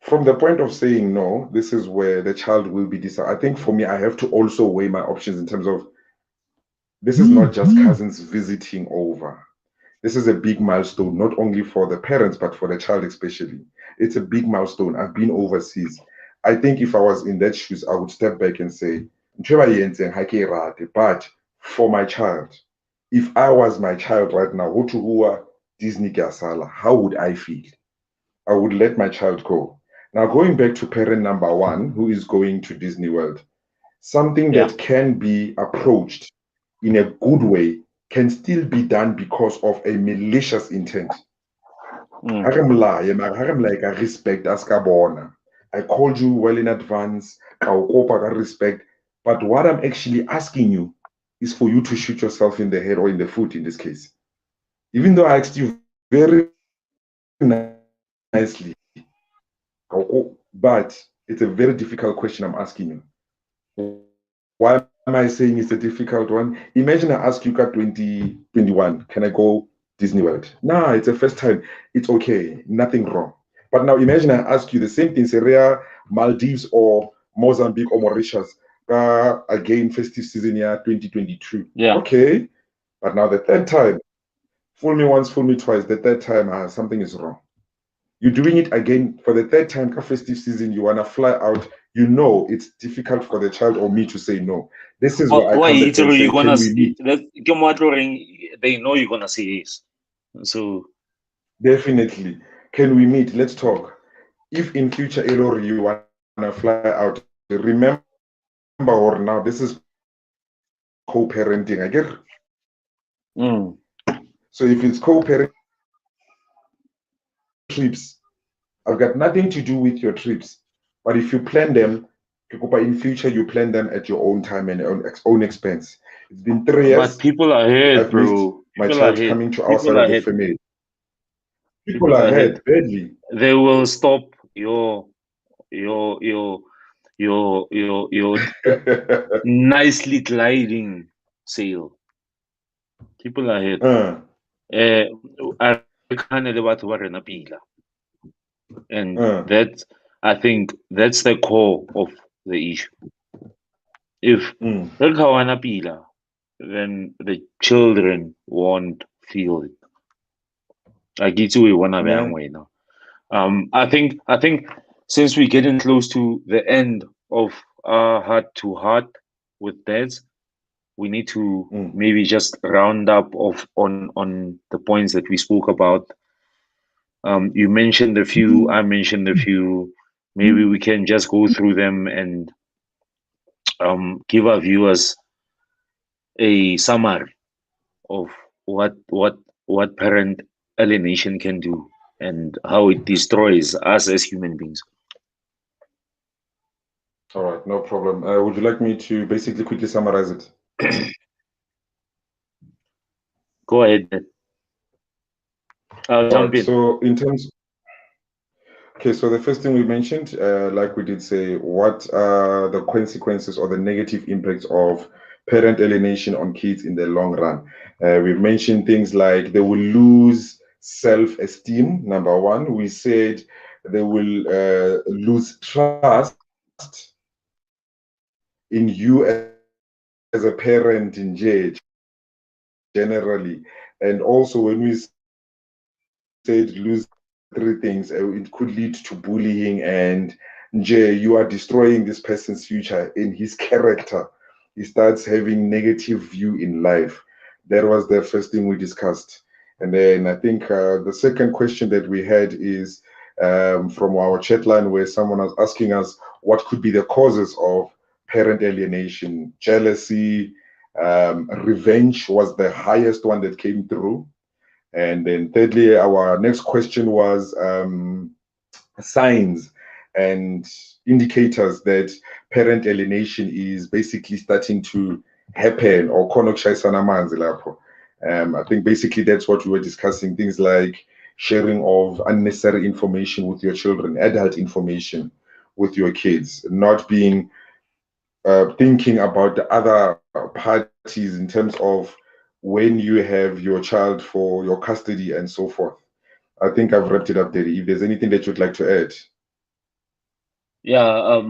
S1: From the point of saying no, this is where the child will be decided. I think for me, I have to also weigh my options in terms of this is not just cousins visiting over. This is a big milestone, not only for the parents, but for the child especially. It's a big milestone. I've been overseas. I think if I was in that shoes, I would step back and say, but for my child, if I was my child right now, Disney Gasala, how would I feel? I would let my child go. Now, going back to parent number one, who is going to Disney World, something
S3: Yeah.
S1: that can be approached in a good way can still be done because of a malicious intent. Like I respect as kabona. I called you well in advance, ka o kopa ka respect. But what I'm actually asking you is for you to shoot yourself in the head or in the foot in this case. Even though I asked you very nicely, but it's a very difficult question I'm asking you. Why am I saying it's a difficult one? Imagine I ask you, 2021, can I go Disney World? Nah, it's a first time. It's okay, nothing wrong. But now imagine I ask you the same thing, Syria, Maldives, or Mozambique or Mauritius. Again, festive season year 2022.
S3: Yeah.
S1: Okay. But now the third time, fool me once, fool me twice. The third time, something is wrong. You're doing it again for the third time, festive season. You want to fly out. You know it's difficult for the child or me to say no. This is where I
S3: Why
S1: come back and
S3: you
S1: say,
S3: gonna
S1: can we meet?
S3: they know you're gonna say yes. So
S1: Definitely. Can we meet? Let's talk. If in future, Elori, you want to fly out, remember, or now this is co-parenting. I get. So if it's co-parenting trips, I've got nothing to do with your trips. But if you plan them, in future, you plan them at your own time and own expense. It's been 3 years.
S3: but people are ahead,
S1: I've missed
S3: bro.
S1: my
S3: People
S1: child
S3: are ahead.
S1: coming to our
S3: People
S1: side
S3: are
S1: of the
S3: ahead.
S1: family. People
S3: People
S1: are
S3: are ahead.
S1: ahead badly.
S3: They will stop your your nicely gliding sail. People are ahead. I kind of batho ba rena pila. And that, I think that's the core of the issue. If re kgawana pila, then the children won't feel it. Like it's we wanna be way now. I think since we're getting close to the end of our heart to heart with dads, we need to maybe just round up on the points that we spoke about. You mentioned a few, I mentioned a few. Maybe we can just go through them and give our viewers a summary of what parent alienation can do and how it destroys us as human beings.
S1: All right, no problem. Would you like me to basically quickly summarize it?
S3: Go ahead. I'll jump in.
S1: So in terms, okay, so the first thing we mentioned, like we did say, what are the consequences or the negative impacts of parent alienation on kids in the long run? We've mentioned things like they will lose self-esteem, number one. We said they will lose trust in you as a parent in generally. And also when we said lose three things, it could lead to bullying and you are destroying this person's future in his character. He starts having negative view in life. That was the first thing we discussed. And then I think the second question that we had is from our chat line where someone was asking us what could be the causes of parent alienation. Jealousy, revenge was the highest one that came through. And then thirdly, our next question was signs and indicators that parent alienation is basically starting to happen or konokshayisana amanzi lapho. I think basically that's what we were discussing, things like sharing of unnecessary information with your children, adult information with your kids, not being thinking about the other parties in terms of when you have your child for your custody and so forth. I think I've wrapped it up there. If there's anything that you'd like to add.
S3: Yeah,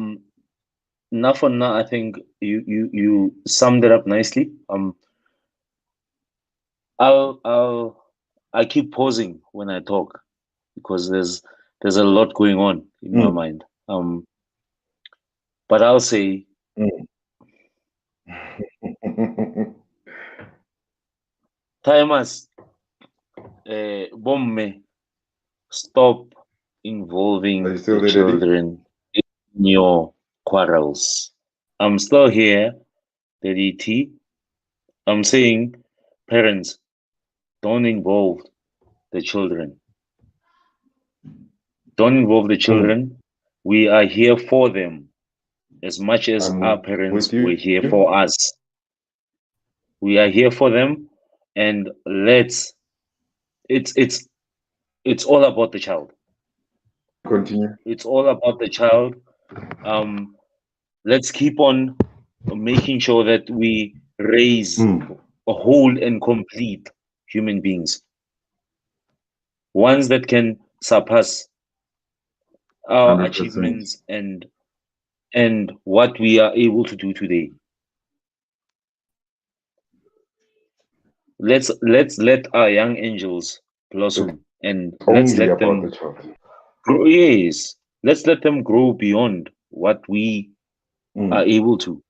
S3: now for now, I think you summed it up nicely. I keep pausing when I talk because there's a lot going on in my mind. But I'll say, timers, bomme, stop
S1: Are
S3: involving
S1: you still
S3: the
S1: there, Daddy?
S3: children in your quarrels. I'm still here, Daddy T. I'm saying, parents, don't involve the children. Don't involve the children. We are here for them as much as
S1: I'm
S3: our
S1: with
S3: parents
S1: you.
S3: were here for us. We are here for them, and it's it's all about the child.
S1: Continue.
S3: It's all about the child. Um, let's keep on making sure that we raise a whole and complete human beings, ones that can surpass our
S1: 100%.
S3: achievements and what we are able to do today. Let's let our young angels
S1: It's
S3: blossom, and let's
S1: only
S3: let
S1: about the
S3: them
S1: child.
S3: grow. Yes, let's let them grow beyond what we are able to.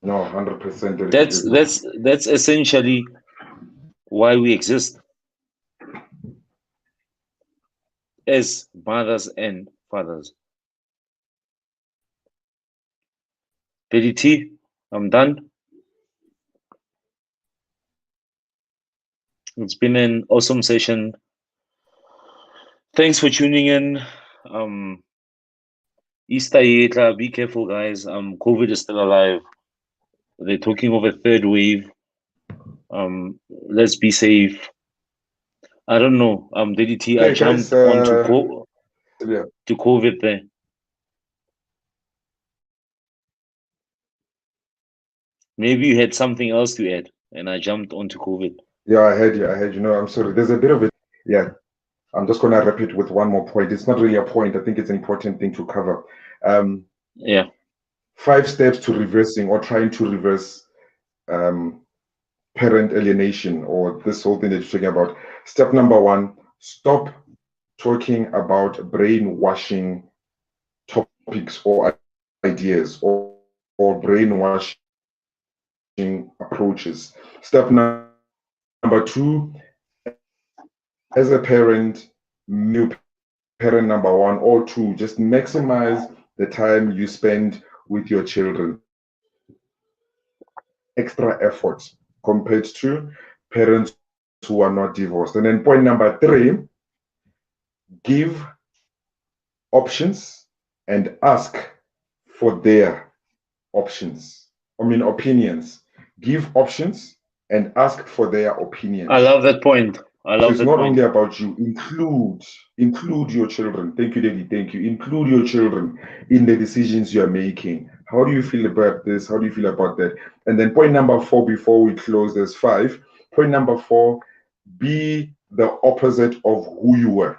S1: No, 100%
S3: That's
S1: dedicated.
S3: that's that's essentially why we exist as mothers and fathers. DDT, I'm done. It's been an awesome session. Thanks for tuning in. Um, Easter Yetla, be careful, guys. COVID is still alive. They're talking of a third wave. Let's be safe. I don't know. DDT, I
S1: Okay, guys.
S3: jumped onto
S1: Yeah,
S3: to COVID there. Maybe you had something else to add, and I jumped onto COVID.
S1: yeah, I heard you. I heard you. No, I'm sorry. There's a bit of it. Yeah, I'm just gonna wrap it with one more point. It's not really a point. I think it's an important thing to cover. Um,
S3: Yeah.
S1: 5 steps to reversing or trying to reverse um, parent alienation or this whole thing that you're talking about. Step number one: stop talking about brainwashing topics or ideas or brainwashing approaches. Step number two: as a parent, new parent number one or two, just maximize the time you spend with your children. Extra effort compared to parents who are not divorced. And then point number three, give options and ask for their opinions. Give options and ask for their opinions.
S3: I love that point. I
S1: So
S3: love
S1: it's
S3: that
S1: not
S3: point.
S1: only about you. Include your children. Thank you, Daddy. Thank you. Include your children in the decisions you are making. How do you feel about this? How do you feel about that? And then point number four, before we close, there's five. Point number four, be the opposite of who you were.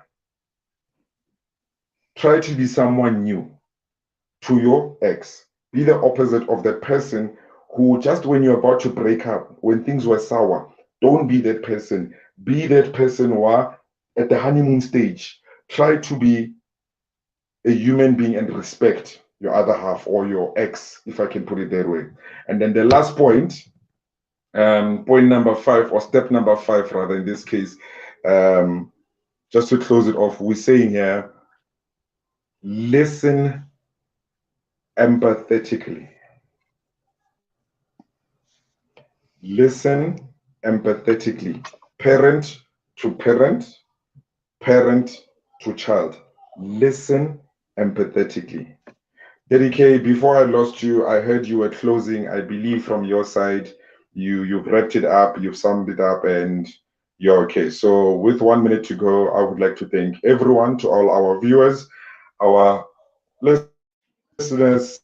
S1: Try to be someone new to your ex. Be the opposite of that person who, just when you're about to break up, when things were sour, don't be that person. Be that person who are at the honeymoon stage. Try to be a human being and respect your other half or your ex, if I can put it that way. And then the last point, point number five, or step number five, rather, in this case, just to close it off, we're saying here, listen empathetically. Listen empathetically. Parent to parent, parent to child. Listen empathetically. Daddy K, before I lost you, I heard you were closing. I believe from your side, you've wrapped it up, you've summed it up, and you're okay. So with 1 minute to go, I would like to thank everyone, to all our viewers, our listeners,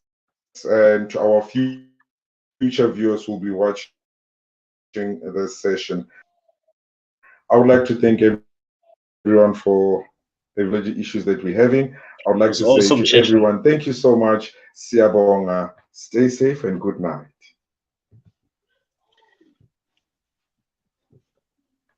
S1: and to our future viewers who will be watching this session. I would like to thank everyone for the technology issues that we're having. I would like to say to everyone, thank you so much.
S3: It was
S1: Siabonga.
S3: awesome
S1: Stay
S3: session.
S1: safe and good night.